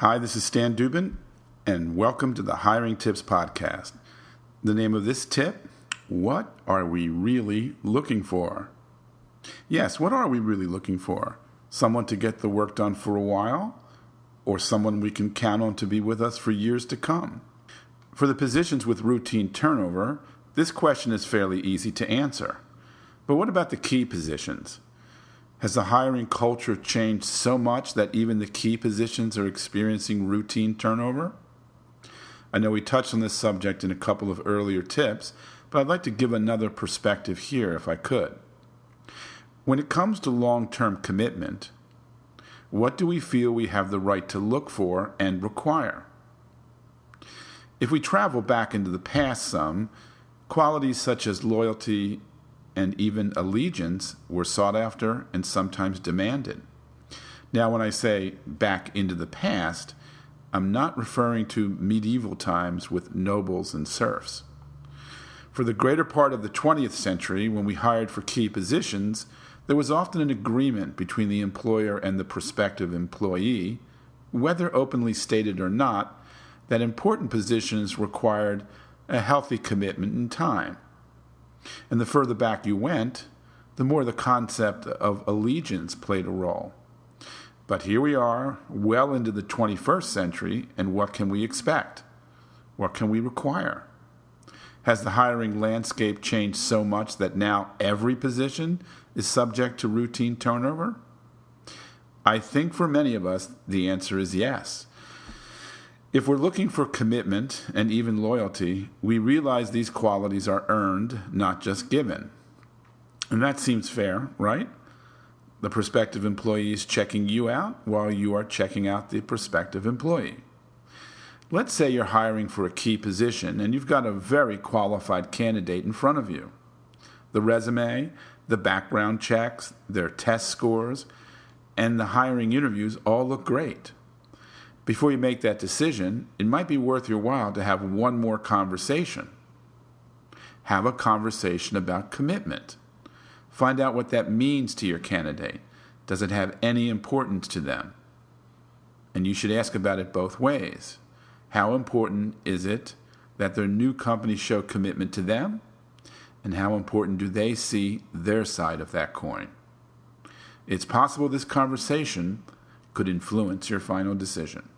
Hi, this is Stan Dubin, and welcome to the Hiring Tips Podcast. The name of this tip, what are we really looking for? Yes, what are we really looking for? Someone to get the work done for a while, or someone we can count on to be with us for years to come? For the positions with routine turnover, this question is fairly easy to answer. But what about the key positions? Has the hiring culture changed so much that even the key positions are experiencing routine turnover? I know we touched on this subject in a couple of earlier tips, but I'd like to give another perspective here if I could. When it comes to long-term commitment, what do we feel we have the right to look for and require? If we travel back into the past some, qualities such as loyalty and even allegiance were sought after and sometimes demanded. Now, when I say back into the past, I'm not referring to medieval times with nobles and serfs. For the greater part of the 20th century, when we hired for key positions, there was often an agreement between the employer and the prospective employee, whether openly stated or not, that important positions required a healthy commitment in time. And the further back you went, the more the concept of allegiance played a role. But here we are, well into the 21st century, and what can we expect? What can we require? Has the hiring landscape changed so much that now every position is subject to routine turnover? I think for many of us, the answer is yes. If we're looking for commitment and even loyalty, we realize these qualities are earned, not just given. And that seems fair, right? The prospective employee is checking you out while you are checking out the prospective employee. Let's say you're hiring for a key position and you've got a very qualified candidate in front of you. The resume, the background checks, their test scores, and the hiring interviews all look great. Before you make that decision, it might be worth your while to have one more conversation. Have a conversation about commitment. Find out what that means to your candidate. Does it have any importance to them? And you should ask about it both ways. How important is it that their new company show commitment to them? And how important do they see their side of that coin? It's possible this conversation could influence your final decision.